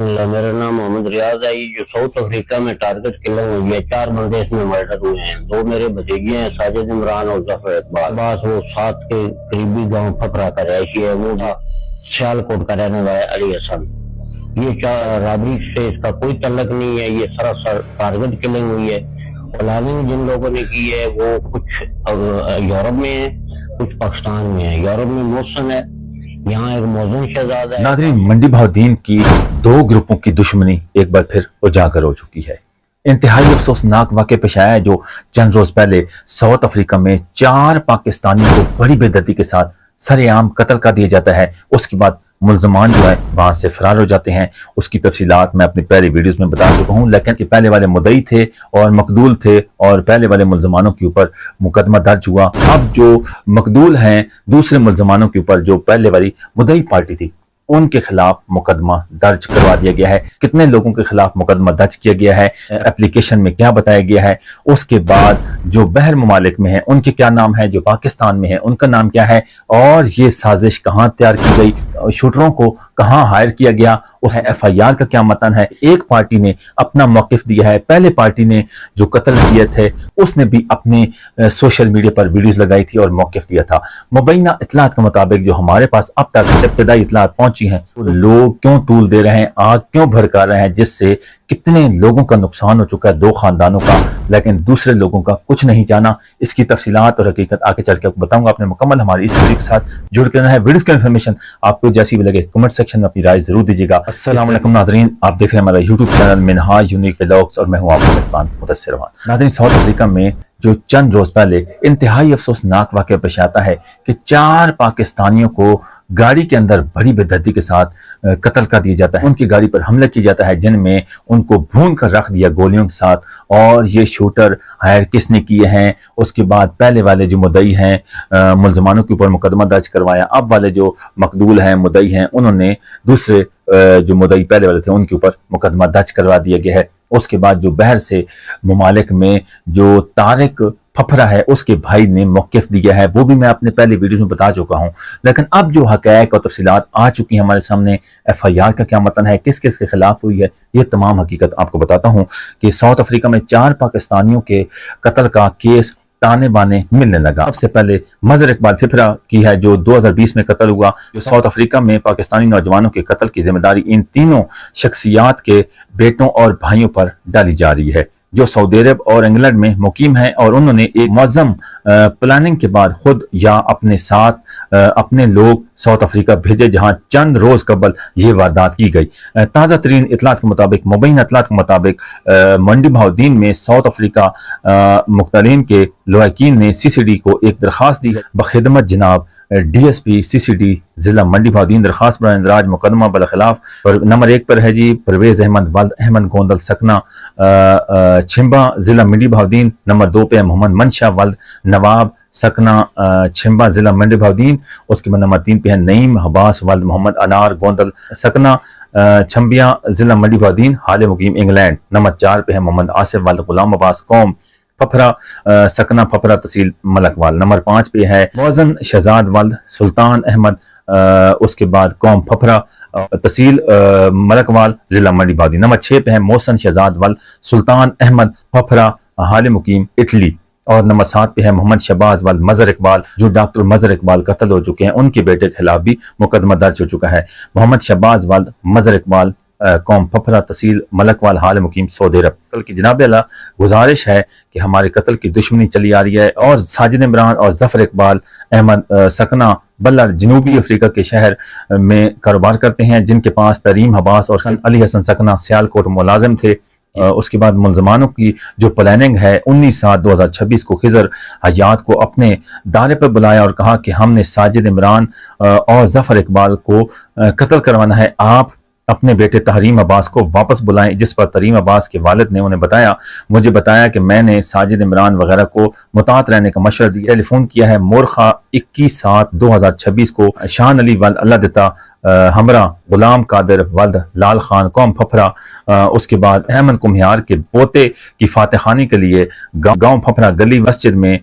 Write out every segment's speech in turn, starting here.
मेरा नाम मोहम्मद रियाज है। ये जो साउथ अफ्रीका में टारगेट किलिंग हुई है, 4 बंदे इसमें मर्डर हुए हैं। 2 मेरे भतीजे हैं, साजिद इमरान और जफर इकबाल। बात वो 7 के करीबी गांव फपरा का रहायशी है, वो सियालकोट का रहने वाला है अली हसन। ये राबरी से इसका कोई तल्लक नहीं है, ये सरासर टारगेट किलिंग हुई है। प्लानिंग जिन लोगों ने की है वो कुछ यूरोप में है, कुछ पाकिस्तान में है। यूरोप में मोहसन है, यहाँ एक मौजूद शहजादा है। नाज़रीन, मंडी भाउद्दीन की 2 ग्रुपों की दुश्मनी एक बार फिर उजागर हो चुकी है। इंतहाई अफसोसनाक वाक़या पेश आया है जो चंद रोज पहले साउथ अफ्रीका में 4 पाकिस्तानियों को बड़ी बेदर्दी के साथ सरेआम कत्ल कर दिया जाता है। उसके बाद मुल्ज़मान जो है वहां से फरार हो जाते हैं। उसकी तफसीलात मैं अपनी पहले वीडियोस में बता चुका हूं, लेकिन कि पहले वाले मुद्दई थे और मकदूल थे और पहले वाले मुल्ज़मानों के ऊपर मुकदमा दर्ज हुआ। अब जो मकदूल हैं, दूसरे मुल्ज़मानों के ऊपर जो पहले वाली मुद्दई पार्टी थी, उनके खिलाफ मुकदमा दर्ज करवा दिया गया है। कितने लोगों के खिलाफ मुकदमा दर्ज किया गया है, एप्लीकेशन में क्या बताया गया है, उसके बाद जो बहर ममालिक में है उनके क्या नाम है, जो पाकिस्तान में है उनका नाम क्या है, और ये साजिश कहाँ तैयार की गई, शूटरों को कहाँ हायर किया गया, उस FIR का क्या मतन है। एक पार्टी ने अपना मौकिफ दिया है, पहले पार्टी ने जो कत्ल किए थे उसने भी अपने सोशल मीडिया पर वीडियोस लगाई थी और मौकिफ दिया था। मुबैना इतलात के मुताबिक जो हमारे पास अब तक इब्तदाई इतलात पहुंची हैं, तो लोग क्यों तूल दे रहे हैं, आग क्यों भड़का रहे हैं, जिससे कितने लोगों का नुकसान हो चुका है, 2 खानदानों का, लेकिन दूसरे लोगों का कुछ नहीं जाना। इसकी तफसीलात और हकीकत आगे चल के आपको बताऊंगा। आपने मुकम्मल हमारी इस वीडियो के साथ जुड़ के रहना है। वीडियो की इन्फॉर्मेशन आपको जैसी भी लगे कमेंट सेक्शन में अपनी राय जरूर दीजिएगा। अस्सलाम वालेकुम नाज़रीन, आप देख रहे हैं हमारा YouTube channel Minhaj unique vlogs और मैं हूं आपका मेजबान मुदस्सिर रहमान। नाज़रीन, साउथ अफ्रीका में जो चंद रोज पहले इंतहाई अफसोसनाक वाक़या पेश आता है कि 4 पाकिस्तानियों को गाड़ी के अंदर बड़ी बेदर्दी के साथ कत्ल कर दिया जाता है। उनकी गाड़ी पर हमला किया जाता है, जिनमें उनको भून कर रख दिया गोलियों के साथ। और ये शूटर हायर किसने किए हैं, उसके बाद पहले वाले जो मुद्दई हैं मुल्ज़मानों के ऊपर मुकदमा दर्ज करवाया। अब वाले जो मकदूल हैं, मुद्दई हैं, उन्होंने दूसरे जो मुद्दई पहले वाले थे उनके ऊपर मुकदमा दर्ज करवा दिया गया है। उसके बाद जो बहर से ममालिक में जो तारिक फफरा है उसके भाई ने मौकिफ दिया है, वो भी मैं अपने पहले वीडियो में बता चुका हूं। लेकिन अब जो हक़ाइक़ और तफसीलात आ चुकी हैं हमारे सामने, FIR का क्या मतन है, किस किस के खिलाफ हुई है, ये तमाम हकीकत आपको बताता हूं कि साउथ अफ्रीका में 4 पाकिस्तानियों के कत्ल का केस ताने बाने मिलने लगा। सबसे पहले मजहर इकबाल फिफरा की है जो 2020 में कत्ल हुआ। जो साउथ अफ्रीका में पाकिस्तानी नौजवानों के कत्ल की जिम्मेदारी इन तीनों शख्सियात के बेटों और भाइयों पर डाली जा रही है, जो सऊदी अरब और इंग्लैंड में मुकीम है। और उन्होंने एक मुअज़्ज़म प्लानिंग के बाद खुद या अपने साथ अपने लोग साउथ अफ्रीका भेजे, जहां चंद रोज कबल ये वारदात की गई। ताज़ा तरीन इतलात के मुताबिक, मुबैना इतलात के मुताबिक मंडी भाउद्दीन में साउथ अफ्रीका मुख्तरीन के लवाकिन ने CCD को एक दरखास्त दी है। बखिदमत जनाब DSP CCD जिला मंडी भाउद्दीन दरखास्त पर इंदराज मुकदमा बरखिलाफ नंबर 1 पर है जी परवेज अहमद वल्द अहमद गोंदल सकना छिंबा जिला मंडी भाउद्दीन। नंबर 2 पे है मोहम्मद मनशा वल्द नवाब सकना छिंबा जिला मंडी भाउद्दीन। उसके बाद नंबर 3 पे है नईम हबास वल्द मोहम्मद अनार गोंदल सकना छंबिया जिला मंडी भाउद्दीन हाल मुकीम इंग्लैंड। नंबर 4 पे है मोहम्मद आसिफ वल्द गुलाम अब्बास कौम फफरा सकना फफरा तहसील मलकवाल। नंबर 5 पे है मौजन शहजाद वल्द सुल्तान अहमद, उसके बाद कौम फफरा तहसील मलकवाल जिला मंडी भाउद्दीन। नंबर 6 पे है मोहसन शहजाद वल्द सुल्तान अहमद फफरा हाल मुकीम इटली। और नंबर 7 पे है मोहम्मद शहबाज वल्द मजहर इकबाल, जो डॉक्टर मजहर इकबाल कत्ल हो चुके हैं, उनके बेटे के खिलाफ भी मुकदमा दर्ज हो चुका है। मोहम्मद शहबाज वल्द मजहर इकबाल कौम फफरा तहसील मलकवाल हाल मुकीम सऊदी अरब। कल की जनाब अल्लाह गुजारिश है कि हमारे कत्ल की दुश्मनी चली आ रही है और साजिद इमरान और जफर इकबाल अहमद सकना बल्लर जनूबी अफ्रीका के शहर में कारोबार करते हैं, जिनके पास तरीम हबास और अली हसन सकना सियालकोट मुलाजिम थे। उसके बाद मुल्ज़मानों की जो प्लानिंग है 19/7/2026 को खिजर हयात को अपने दायरे पर बुलाया और कहा कि हमने साजिद इमरान और जफर इकबाल को कत्ल करवाना है, आप अपने बेटे तहरीम अब्बास को वापस बुलाएं। जिस पर तहरीम अब्बास के वालिद ने उन्हें मुझे बताया कि मैंने साजिद इमरान वगैरह को मुतात रहने का मशवरा दिया। टेलीफोन किया है मोरखा 21/7/2026 को शान अली वल्द अल्लाह दिता हमरा गुलाम कादिर वल्द लाल खान कौम फफरा। उसके बाद अहमद कुम्हियार के पोते की फातेहानी के लिए गांव फफरा गली मस्जिद में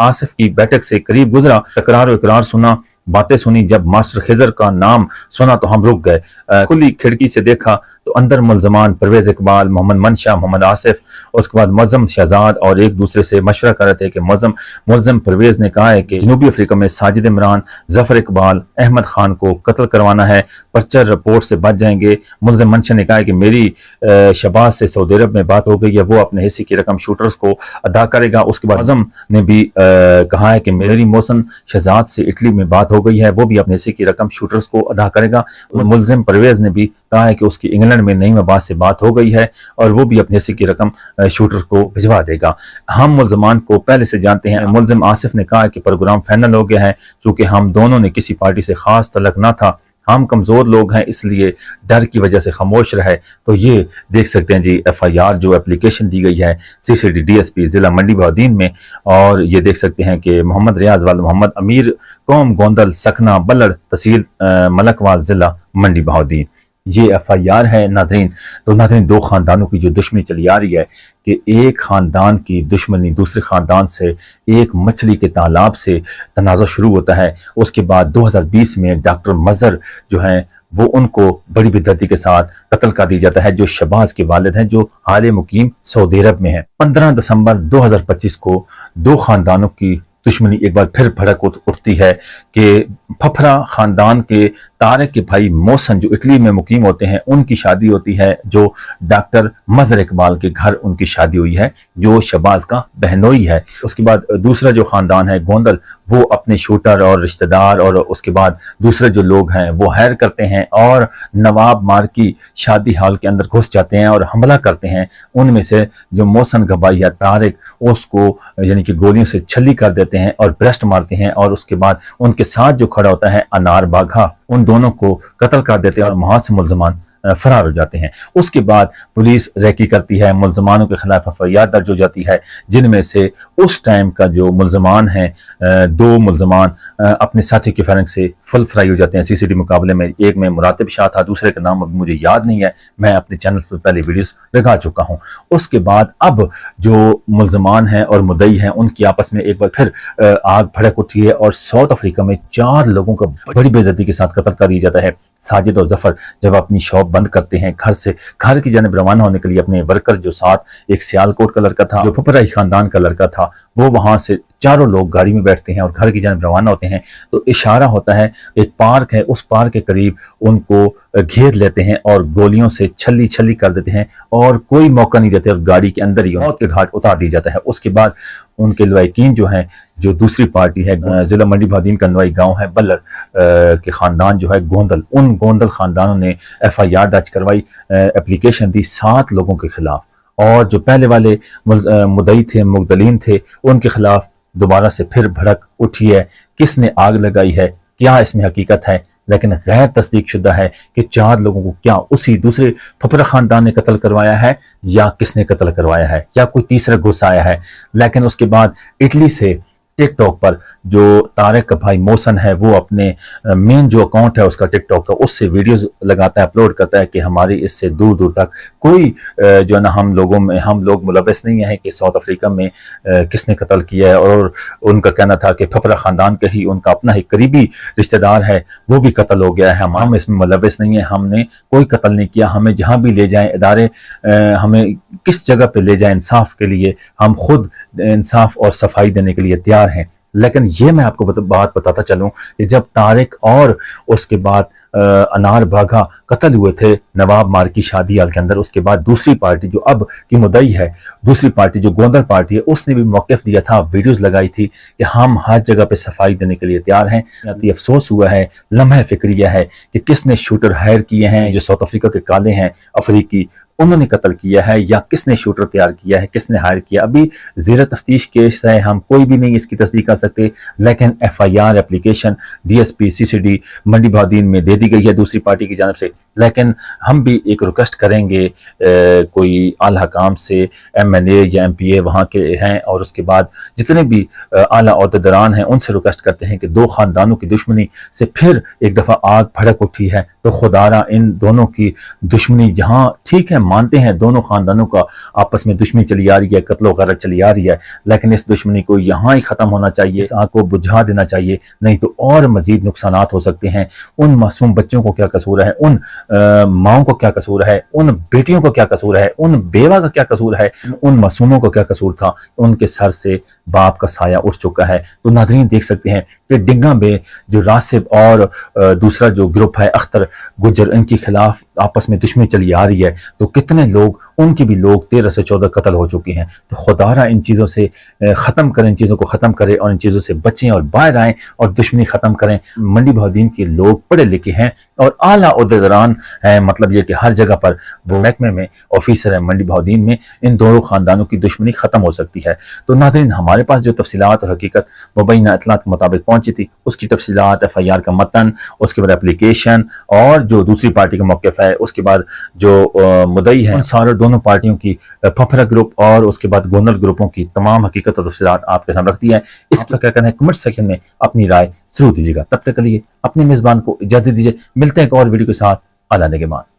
आसिफ की बैठक से करीब गुजरा। तकरार इकरार सुना, बातें सुनी। जब मास्टर खिजर का नाम सुना तो हम रुक गए। खुली खिड़की से देखा तो अंदर मुलजमान परवेज इकबाल, मोहम्मद मंशा, मोहम्मद आसिफ, उसके बाद मुअज्जम शहजाद और एक दूसरे से मशवरा कर रहे थे कि मुअज्जम परवेज ने कहा है कि जनूबी अफ्रीका में साजिद इमरान, जफर इकबाल, अहमद खान को कत्ल करवाना है, पर्चर रिपोर्ट से बच जाएंगे। मुलजिम मंशा ने कहा है कि मेरी शहबाज से सऊदी अरब में बात हो गई है, वो अपने हिस्से की रकम शूटर्स को अदा करेगा। उसके बाद मुअज्जम ने भी कहा है कि मेरी मोहसिन शहजाद से इटली में बात हो गई है, वो भी अपने हिस्से की रकम शूटर्स को अदा करेगा। मुलजिम परवेज ने भी कहा है कि उसकी इंग्लैंड में नईम अब्बास से बात हो गई है और वो भी अपने हिस्से की रकम शूटर्स को भिजवा देगा। हम मुलजमान को पहले से जानते हैं। मुलजिम आसिफ ने कहा कि प्रोग्राम फाइनल हो गया है, क्योंकि हम दोनों ने किसी पार्टी से खास तलक ना था, हम कमजोर लोग हैं, इसलिए डर की वजह से खामोश रहे। तो ये देख सकते हैं जी FIR जो एप्लीकेशन दी गई है CCD DSP जिला मंडी बहाउद्दीन में, और ये देख सकते हैं कि मोहम्मद रियाज वाल मोहम्मद अमीर, कौम गोंदल सकना बल्लड़, तहसील मलकवाल, जिला मंडी बहाउद्दीन। ये FIR है नाजरीन। तो नाजरीन, दो खानदानों की जो दुश्मनी चली आ रही है कि एक खानदान की दुश्मनी दूसरे खानदान से एक मछली के तालाब से तनाज़ा शुरू होता है। उसके बाद 2020 में डॉक्टर मजहर जो हैं वो उनको बड़ी बेदर्दी के साथ कत्ल कर दिया जाता है, जो शहबाज के वालिद हैं जो हाल मुकीम सऊदी अरब में है। 15 दिसंबर 2025 को दो खानदानों की दुश्मनी एक बार फिर भड़क उठती है कि फफरा खानदान के तारिक के भाई मोहसन जो इटली में मुकीम होते हैं, उनकी शादी होती है, जो डॉक्टर मजहर इकबाल के घर उनकी शादी हुई है, जो शहबाज का बहनोई है। उसके बाद दूसरा जो खानदान है गोंदल, वो अपने शूटर और रिश्तेदार और उसके बाद दूसरे जो लोग हैं वो हायर करते हैं और नवाब मार की शादी हॉल के अंदर घुस जाते हैं और हमला करते हैं। उनमें से जो मोहसन गबाई या तारिक, उसको यानी कि गोलियों से छली कर देते हैं और ब्रेस्ट मारते हैं, और उसके बाद उनके साथ जो खड़ा होता है अनार बाघा, उन दोनों को कत्ल कर देते हैं और वहां से मुलजमान फरार हो जाते हैं। उसके बाद पुलिस रेकी करती है, मुलजमानों के खिलाफ FIR दर्ज हो जाती है, जिनमें से उस टाइम का जो मुलजमान है, दो मुलजमान अपने साथी के फरंग से फुल फ्राई हो जाते हैं CCD मुकाबले में। एक में मुरातिब शाह था, दूसरे का नाम अभी मुझे याद नहीं है, मैं अपने चैनल पर पहले वीडियोस लगा चुका हूं। उसके बाद अब जो मुलजमान हैं और मुद्दई हैं, उनकी आपस में एक बार फिर आग भड़क उठी है और साउथ अफ्रीका में 4 लोगों का बड़ी बेइज्जती के साथ कत्ल कर दिया जाता है। साजिद और जफर जब अपनी शॉप बंद करते हैं, घर की जानिब रवाना होने के लिए, अपने वर्कर जो साथ एक सियालकोट का लड़का था, जो फपराई खानदान का लड़का था, वो वहां से चारों लोग गाड़ी में बैठते हैं और घर की जानिब रवाना होते हैं। तो इशारा होता है, एक पार्क है, उस पार्क के करीब उनको घेर लेते हैं और गोलियों से छली कर देते हैं और कोई मौका नहीं देते और गाड़ी के अंदर ही मौत के घाट उतार दिया जाता है। उसके बाद उनके लवाकिन जो हैं, जो दूसरी पार्टी है, जिला मंडी बहाउद्दीन का नवाई गांव है बल्लड़ के खानदान जो है गोंदल, उन गोंदल खानदानों ने FIR दर्ज करवाई, एप्लीकेशन दी 7 लोगों के खिलाफ, और जो पहले वाले मुद्दई थे, मुद्दलीन थे, उनके खिलाफ दोबारा से फिर भड़क उठी है। किसने आग लगाई है, क्या इसमें हकीकत है, लेकिन गैर तस्दीक शुदा है कि 4 लोगों को क्या उसी दूसरे फपरा खानदान ने कत्ल करवाया है या किसने कत्ल करवाया है या कोई तीसरा घुस आया है। लेकिन उसके बाद इटली से टिकटॉक पर जो तारिक का भाई मोहसन है, वो अपने मेन जो अकाउंट है उसका टिकटॉक का, उससे वीडियोस लगाता है, अपलोड करता है कि हमारी इससे दूर दूर तक कोई जो है ना हम लोग मुलव्वस नहीं है कि साउथ अफ्रीका में किसने कत्ल किया है। और उनका कहना था कि फपरा खानदान का ही उनका अपना ही करीबी रिश्तेदार है, वो भी कत्ल हो गया है, हम इसमें मुलव्वस नहीं है, हमने कोई कत्ल नहीं किया, हमें जहाँ भी ले जाएं इदारे, हमें किस जगह पे ले जाएं इंसाफ के लिए, हम खुद इंसाफ और सफाई देने के लिए तैयार हैं। लेकिन ये मैं आपको बात बताता चलूं कि जब तारिक और उसके बाद अनार बाघा कत्ल हुए थे नवाब मार की शादी हाल के अंदर, उसके बाद दूसरी पार्टी जो अब की मुद्दई है, दूसरी पार्टी जो गोंदल पार्टी है, उसने भी मौक़िफ़ दिया था, वीडियोस लगाई थी कि हम हर जगह पे सफाई देने के लिए तैयार हैं। अफसोस हुआ है, लम्हा फिक्रिया है कि किसने शूटर हायर किए हैं, जो साउथ अफ्रीका के काले हैं अफ्रीकी, उन्होंने कत्ल किया है या किसने शूटर तैयार किया है, किसने हायर किया, अभी ज़ेर तफ्तीश केस है, हम कोई भी नहीं इसकी तस्दीक कर सकते। लेकिन FIR एप्लीकेशन DSP CCD मंडी बहाउद्दीन में दे दी गई है दूसरी पार्टी की जानब से। लेकिन हम भी एक रिक्वेस्ट करेंगे कोई आला हकाम से, MNA या MPA वहाँ के हैं, और उसके बाद जितने भी आला अहदेदारान हैं, उनसे रिक्वेस्ट करते हैं कि दो खानदानों की दुश्मनी से फिर एक दफ़ा आग भड़क उठी है, तो खुदारा इन दोनों की दुश्मनी, जहाँ ठीक है मानते हैं दोनों खानदानों का आपस में दुश्मनी चली आ रही है, कत्लो गारत चली आ रही है, लेकिन इस दुश्मनी को यहाँ ही ख़त्म होना चाहिए, इस आग को बुझा देना चाहिए, नहीं तो और मज़ीद नुकसानात हो सकते हैं। उन मासूम बच्चों को क्या कसूर है, उन माओं को क्या कसूर है, उन बेटियों को क्या कसूर है, उन बेवा का क्या कसूर है, उन मासूमों को क्या कसूर था, उनके सर से बाप का साया उठ चुका है। तो नाज़रीन देख सकते हैं कि डिंगा में जो रासिब और दूसरा जो ग्रुप है अख्तर गुज्जर, इनके खिलाफ आपस में दुश्मनी चली आ रही है। तो कितने लोग, उनके भी लोग 13 से 14 कत्ल हो चुके हैं। तो खुदारा इन चीज़ों से ख़त्म करें, इन चीज़ों को ख़त्म करें और इन चीज़ों से बचें और बाहर आएँ और दुश्मनी ख़त्म करें। मंडी बहाउद्दीन के लोग पढ़े लिखे हैं और आला ओहदेदारान हैं, मतलब ये कि हर जगह पर वो महकमे में ऑफिसर है। मंडी बहाउद्दीन में इन दोनों ख़ानदानों की दुश्मनी ख़त्म हो सकती है। तो नाज़रीन हमारे पास जो तफसीलात और हकीकत मुबैना इत्तलात के मुताबिक पहुंची थी, उसकी तफसीलात, FIR का मतन, उसके बाद एप्लीकेशन और जो दूसरी पार्टी का मौक़िफ़ है, उसके बाद जो मुद्दई है, सारे दोनों पार्टियों की फफरा ग्रुप और उसके बाद गोनल ग्रुपों की तमाम हकीकत और तफसीलात आपके सामने रख दी है। इसका क्या कहना है कमेंट सेक्शन में अपनी राय जरूर दीजिएगा। तब तक के लिए अपने मेज़बान को इजाज़त दीजिए। मिलते हैं एक और वीडियो के साथ। अल्लाह निगहबान।